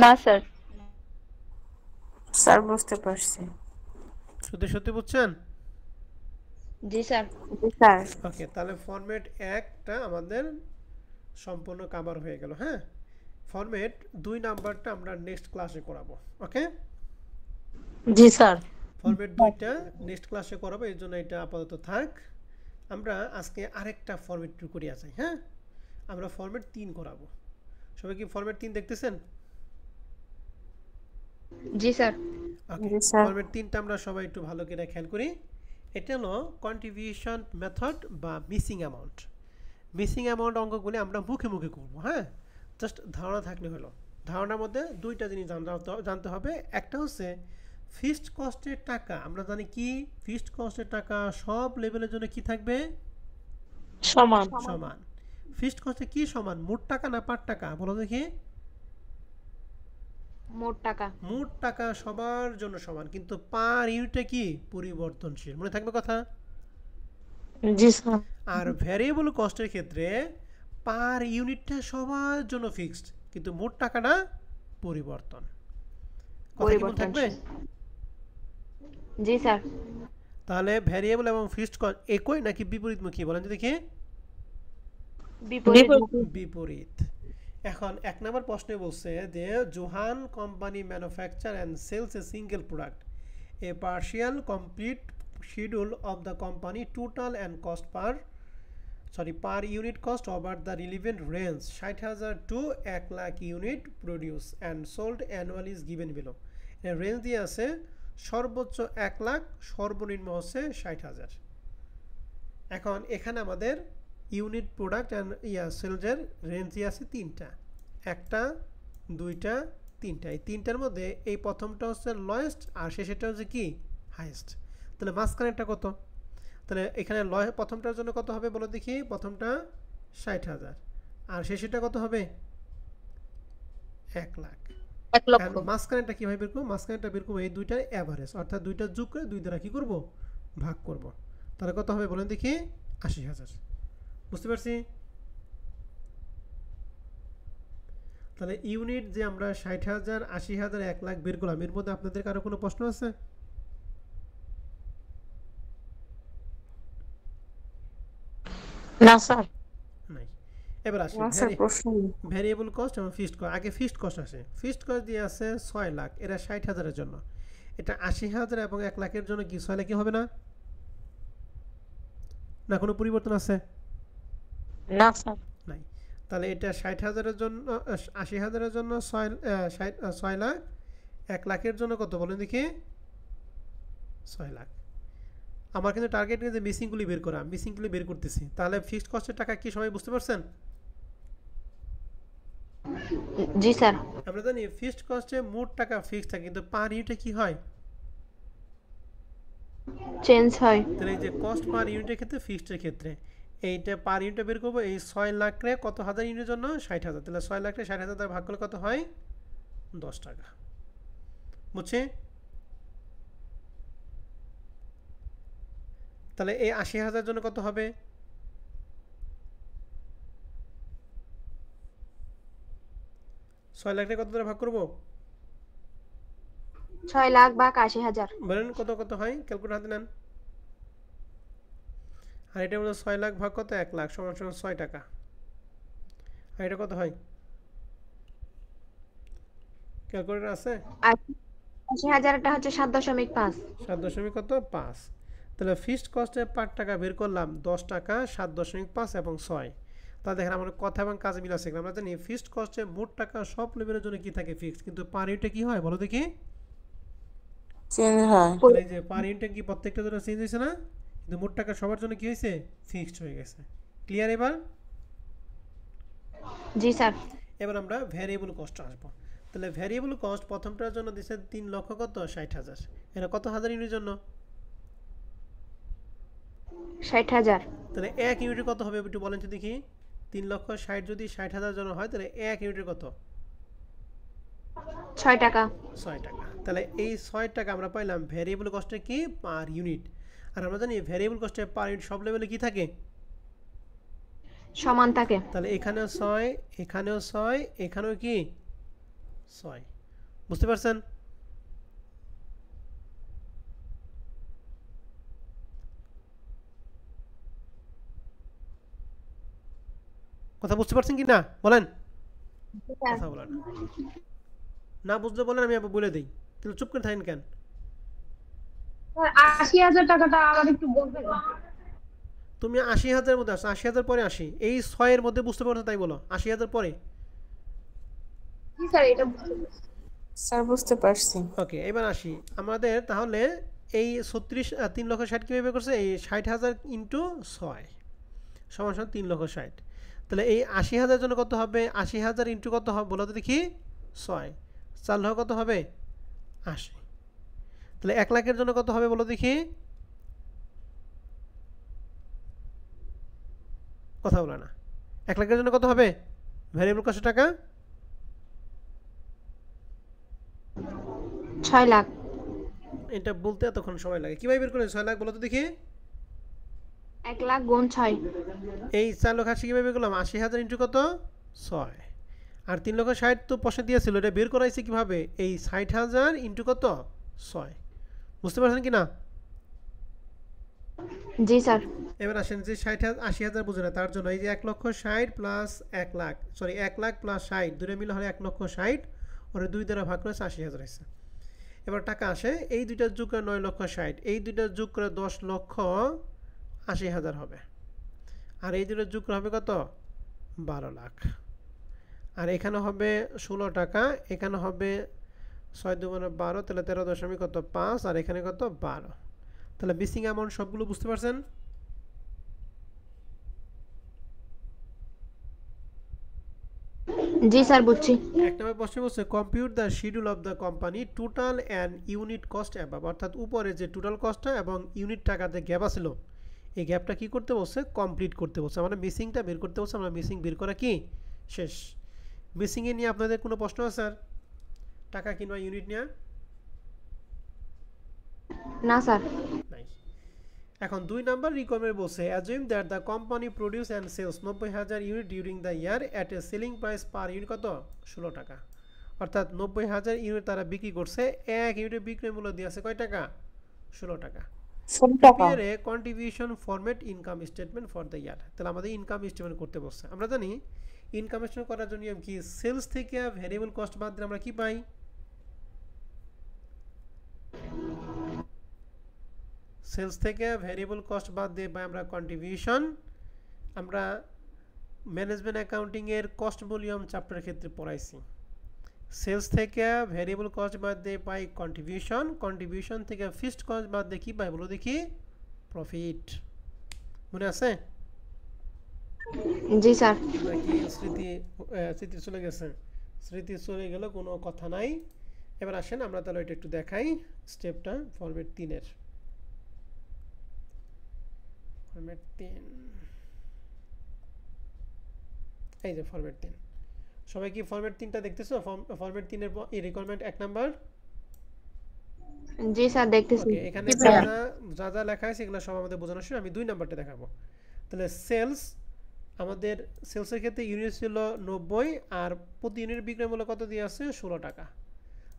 না স্যার। স্যার বুঝতে পারছি। সত্যি সত্যি বুঝছেন? জি স্যার। জি স্যার। ওকে, তাহলে ফরম্যাট 1টা আমাদের সম্পূর্ণ কভার হয়ে গেল। হ্যাঁ, ফরম্যাট 2 নাম্বারটা আমরা নেক্সট ক্লাসে করাবো। ওকে, জি স্যার। ফরম্যাট 2টা নেক্সট ক্লাসে করাবো, এর জন্য এটা আপাতত থাক। আমরা আজকে আরেকটা ফরম্যাট করি আছে। হ্যাঁ, আমরা ফরম্যাট 3 করাবো। সবাই কি ফরম্যাট 3 দেখতেছেন? জি স্যার। ওকে, জি স্যার। ফরম্যাট 3টা আমরা সবাই একটু ভালো করে খেয়াল করি। এটা হলো কন্ট্রিবিউশন মেথড বা মিসিং অ্যামাউন্ট। মিসিং অ্যামাউন্ট অঙ্কগুলি আমরা মুখে মুখে করব। হ্যাঁ, জাস্ট ধারণা থাকলে হলো। ধারণার মধ্যে দুইটা জিনিস জানতে হবে। একটা হচ্ছে ফিক্সড কস্টের টাকা, আমরা জানি কি ফিক্সড কস্টের টাকা সব লেভেলের জন্য কি থাকবে? সমান। সমান। ফিক্সড কস্টে কি সমান? মোট টাকা না পার টাকা? বলো দেখি। মোট টাকা। মোট টাকা সবার জন্য সমান, কিন্তু পার ইউনিটে কি পরিবর্তনশীল। মনে থাকবে কথা? জি স্যার। আর ভ্যারিয়েবল কস্টের ক্ষেত্রে পার ইউনিটটা সবার জন্য ফিক্সড, কিন্তু মোট টাকাটা পরিবর্তন। কথা কি মনে থাকবে? জি স্যার। তাহলে ভ্যারিয়েবল এবং ফিক্সড কস্ট একই নাকি বিপরীতমুখী বলেন তো দেখি? বিপরীত। বিপরীত। এখন 1 নম্বর প্রশ্নে বলছে যে Johan company manufacture and sales a single product, a partial complete schedule of the company total and cost per unit cost over the relevant range 60,000 to 1 lakh unit produce and sold annually is given below। এর রেঞ্জ দিয়ে আছে সর্বোচ্চ 1 লাখ, সর্বনিম্ন হচ্ছে 60,000। এখন এখানে আমাদের ইউনিট প্রোডাক্ট অ্যান্ড সেলসের রেঞ্জই আছে তিনটা, একটা, দুইটা, তিনটা। এই তিনটার মধ্যে এই প্রথমটা হচ্ছে লয়েস্ট আর শেষেরটা হচ্ছে কি হাইয়েস্ট। তাহলে মাঝখানেরটা কত? তাহলে এখানে প্রথমটার জন্য কত হবে বলো দেখি? প্রথমটা 60,000 আর শেষেরটা কত হবে? 1 লাখ। 1 লক্ষ। মাঝখানেরটা কীভাবে বের করবো? মাঝখানেরটা বের করবো এই দুইটার অ্যাভারেজ, অর্থাৎ দুইটা যোগ করে 2 দ্বারা কী করবো? ভাগ করব। তাহলে কত হবে বলেন দেখি? 80,000। বুঝতে পারছি? তাহলে ইউনিট যে আমরা 60,000, 80,000, 1 লাখ বের করলাম, এর মধ্যে আপনাদের কারো কোনো প্রশ্ন আছে? না স্যার। নাই। এবার আসি না স্যার প্রশ্ন নেই। ভ্যারিয়েবল কস্ট এবং ফিক্সড কস্ট। আগে ফিক্সড কস্ট আসে। ফিক্সড কস্ট দিয়ে আছে 6 লাখ, এটা 60,000-এর জন্য। এটা 80,000 এবং 1 লাখের জন্য কি 6 লাখই হবে না? না কোনো পরিবর্তন আছে? না স্যার। নাই। তাহলে এটা 60,000-এর জন্য 80,000-এর জন্য 6 লাখ, 1 লাখের জন্য কত বলেন দেখি? 6 লাখ। আমার কিন্তু টার্গেট নিয়ে যে মিসিংগুলি বের করা, মিসিংগুলি বের করতেছি। তাহলে ফিক্সড কস্টের টাকা কি সবাই বুঝতে পারছেন? জি স্যার। আমরা জানি ফিক্সড কস্টে মোট টাকা ফিক্সড থাকে, কিন্তু পার ইউনিটে কি হয়? চেঞ্জ হয়। তাহলে এই যে কস্ট পার ইউনিটের ক্ষেত্রে ফিক্সডের ক্ষেত্রে এইটা পার ইউনিটে বের করবো। এই 6 লাখে কত হাজার ইউনিটের জন্য? 60,000। তাহলে 6 লাখে 60,000 দ্বারা ভাগ করলে কত হয়? 10 টাকা। বুঝছি? তাহলে এই 80,000 জন্য কত হবে? 6 লাখে কত দ্বারা ভাগ করবো? 6 লাখ ভাগ 80,000। বলেন কত কত হয়? ক্যালকুলেটর হাতে নেন। আর এটা হলো 6 লাখ ভাগ কত? 1 লাখ সমান সমান 6 টাকা। আর এটা কত হয়? ক্যালকুলেটর আছে? 80,000টা হচ্ছে 7.5। 7.5। তাহলে ফিক্সড কস্টে পার টাকা বের করলাম 10 টাকা, 7.5 এবং 6। তাহলে দেখেন আমার কথা এবং কাজ মিল আছে। আমরা জানি ফিক্সড কস্টে মোট টাকা সব লেভেলের জন্য কি থাকে? ফিক্সড। কিন্তু পার ইউনিটে কি হয় বলো দেখি? চেঞ্জ হয়। তাহলে এই যে পার ইউনিটে কি প্রত্যেকটা জন্য চেঞ্জ হয়েছে না? কিন্তু মোট টাকা সবার জন্য কি হয়েছে? ফিক্সড হয়ে গেছে। ক্লিয়ার এবার? জি স্যার। এবার আমরা ভ্যারিয়েবল কস্ট আসবো। তাহলে ভ্যারিয়েবল কস্ট প্রথমটার জন্য দিচ্ছে 3 লক্ষ কত? 60,000। এটা কত হাজার ইউনিটের জন্য? 60,000। তাহলে 1 ইউনিটে কত হবে একটু বলেন তো দেখি? 3 লক্ষ 60 যদি 60,000 জন হয় তাহলে 1 ইউনিটে কত? 6 টাকা। 6 টাকা। তাহলে এই 6 টাকা আমরা পাইলাম ভ্যারিয়েবল কস্টে কি? Per unit. আর আমরা জানি ভ্যারিয়েবল কস্টে পার ইউনিট সব লেভেলে কি থাকে? সমান থাকে। তাহলে এখানেও 6, এখানেও 6, এখানেও কি 6। বুঝতে পারছেন? কথা বুঝতে পারছেন কি না বলেন? কথা বলেন না, বুঝলে বলেন, আমি আবার বলে দিই। কিন্তু চুপ করে থাকেন কেন? 80,000 টাকাটা আবার একটু বলবেন? তুমি 80,000-এর মধ্যে আসো, 80,000 পরে আসি। এই 6-এর মধ্যে বুঝতে পারছো তাই বলো, 80,000 পরে। জি স্যার, এটা বুঝতে পারছি। স্যার বুঝতে পারছি। ওকে, এবার আসি আমাদের তাহলে এই 3 লক্ষ 60 কীভাবে বের করছে? এই 60,000 ইন্টু 6 সমান সমান 3 লক্ষ 60। তাহলে এই 80,000 জন্য কত হবে? 80,000 ইন্টু কত হবে বলো তো দেখি? 6। 4 লক্ষ কত হবে? 80। তাহলে 1 লাখের জন্য কত হবে বলো দেখি? কথা বলো না। 1 লাখের জন্য কত হবে ভ্যারিয়েবল কস্টের টাকা? 6 লাখ। এটা বলতে এতক্ষণ সময় লাগে, কিভাবে বের করে 6 লাখ বলো তো দেখি? 1 লাখ গুণ 6। এই 4 লক্ষ 80 কীভাবে বের করলাম? 80,000 ইন্টু কত? 6। আর 3 লক্ষ 60 তো প্রশ্নে দিয়েছিল, এটা বের করাইছে কিভাবে? এই 60,000 ইন্টু কত? 6। বুঝতে পারছেন কি না? জি স্যার। এবার আসেন যে 80,000 বুঝে না, তার জন্য এই যে 1 লক্ষ 60 plus 1 lakh, sorry 1 lakh plus 60 দুটো মিলে হলে 1 লক্ষ 60, ওরা 2 দ্বারা ভাগ করেছে 80,000 হয়েছে। এবার টাকা আসে এই দুইটা যোগ করে 9 লক্ষ 60, এই দুইটা যোগ করে 10 লক্ষ 80,000 হবে। আর এই দুটো যোগ করে হবে কত? 12 লাখ। আর এখানে হবে 16 টাকা, এখানে হবে 6 2 12, তাহলে 13.5, আর এখানে কত? 12। তাহলে মিসিং অ্যামাউন্ট সবগুলো বুঝতে পারছেন? জি স্যার বুঝছি। এক নম্বর প্রশ্ন বলছে compute the schedule of the company total and unit cost above, অর্থাৎ উপরে যে টোটাল কস্টটা এবং ইউনিট টাকাতে গ্যাপ আছিল এই গ্যাপটা কি করতে বলছে, কমপ্লিট করতে বলছে, মানে মিসিংটা বের করতে বলছে। আমরা মিসিং বের করা কি শেষ। মিসিংয়ে নিয়ে আপনাদের কোনো প্রশ্ন আছে স্যার, টাকা কিংবা ইউনিট নিয়ে? না স্যার। নাই। এখন 2 নাম্বার রিকোয়ারমেন্ট বলছে assume that the company produce and sales 90,000 unit during the year at a selling price per unit কত, 16 টাকা। অর্থাৎ 90,000 ইউনিট তারা বিক্রি করছে, এক ইউনিটের বিক্রয় মূল্য দিয়ে আছে কয় টাকা, 16 টাকা। Prepare a contribution format income statement for the year. তাহলে আমাদের ইনকাম স্টেটমেন্ট করতে বলছে। আমরা জানি ইনকাম স্টেটমেন্ট করার জন্য কি, সেলস থেকে ভ্যারিয়েবল কস্ট বাদ দিলে আমরা কি পাই, সেলস থেকে ভ্যারিয়েবল কস্ট বাদ দিয়ে পাই আমরা কন্ট্রিবিউশন। আমরা ম্যানেজমেন্ট অ্যাকাউন্টিং এর কস্ট ভলিউম চ্যাপ্টারের ক্ষেত্রে পড়াইছি, সেলস থেকে ভ্যারিয়েবল কস্ট বাদ দিয়ে পাই কন্ট্রিবিউশন, কন্ট্রিবিউশন থেকে ফিক্সড কস্ট বাদ দিয়ে কি পাই বলো দেখি, প্রফিট। মনে আছে? জি স্যার। নাকি স্মৃতি চলে গেছে? স্মৃতি চলে গেল, কোনো কথা নাই। এবার আসেন আমরা তাহলে এটা একটু দেখাই স্টেপটা ফরম্যাট 3 এর। ফরম্যাট 3, এই যে ফরম্যাট 3। সবাই কি ফরম্যাট 3টা দেখতেছো? ফরম্যাট 3 এর এই রিকোয়ারমেন্ট 1 নাম্বার। জি স্যার দেখতেছি। ওকে, এখানে যা যা লেখা আছে এগুলো সব আমাদের বোঝানো শেষ। আমি 2 নাম্বারটা দেখাবো। তাহলে সেলস, আমাদের সেলসের ক্ষেত্রে ইউনিট ছিল 90 আর প্রতি ইউনিট বিক্রয় মূল্য কত দিয়ে আছে, 16 টাকা।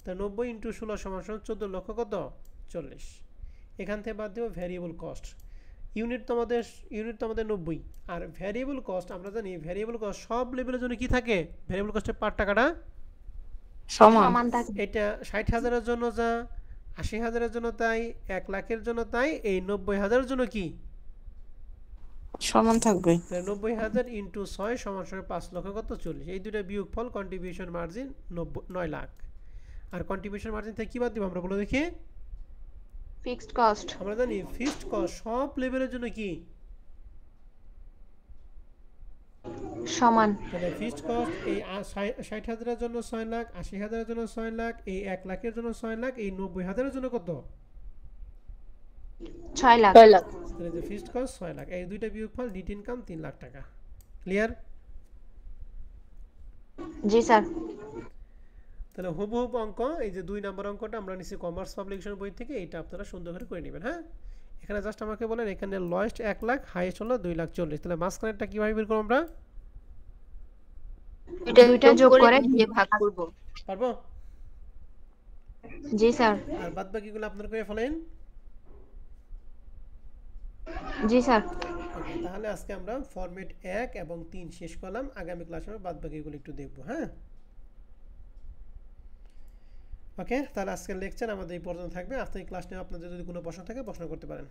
তাহলে 90 × 16 = 14 লক্ষ কত, 40। এখান থেকে বাদ দেব ভ্যারিয়েবল কস্ট। ইউনিট তো আমাদের 90 আর ভ্যারিয়েবল কস্ট আমরা জানি ভ্যারিয়েবল কস্ট সব লেভেলের জন্য কি থাকে, ভ্যারিয়েবল কস্টের পার টাকাটা সমান থাকে। এটা 60,000 এর জন্য যা, 80,000 এর জন্য তাই, 1 লাখের জন্য তাই, এই 90,000 এর জন্য কি সমান থাকবে। 90,000 × 6 = 5 লক্ষ কত, 40। এই দুটো বিয়োগফল কন্ট্রিবিউশন মার্জিন 9 লাখ। আর কন্ট্রিবিউশন মার্জিন থেকে কি বাদ দিব আমরা বলো দেখি, ফিক্সড কস্ট। আমরা জানি ফিক্সড কস্ট সব লেভেলের জন্য কি সমান। তাহলে ফিক্সড কস্ট এই 60,000 এর জন্য 6 লাখ, 80,000 এর জন্য 6 লাখ, এই 1 লাখের জন্য 6 লাখ, এই 90,000 এর জন্য কত, 6 লাখ। তাহলে যে ফিক্সড কস্ট 6 লাখ, এই দুইটা বিয়োগফল নেট ইনকাম 3 লাখ টাকা। ক্লিয়ার? জি স্যার। তাহলে হুবহু অঙ্ক, এই যে 2 নম্বর অঙ্কটা আমরা নিচে কমার্স পাবলিকেশন বই থেকে, এটা আপনারা সুন্দর করে করে নেবেন। হ্যাঁ, এখানে জাস্ট আমাকে বলেন এখানে লোয়েস্ট 1 লাখ, হাইয়েস্ট হলো 2,40,000। তাহলে মাঝখানেরটা কিভাবে বের করব আমরা, এটা দুইটা যোগ করে দিয়ে ভাগ করব। পারবো? জি স্যার। আর বাদ বাকিগুলো আপনারা করে ফেলেন। জি স্যার। ওকে, তাহলে আজকে আমরা ফরম্যাট 1 এবং 3 শেষ করলাম। আগামী ক্লাসে আমরা বাদ বাকিগুলো একটু দেখব। হ্যাঁ, ওকে, তাহলে আজকের লেকচার আমাদের এই পর্যন্ত থাকবে। আজকের ক্লাস নিয়ে আপনাদের যদি কোনো প্রশ্ন থাকে প্রশ্ন করতে পারেন।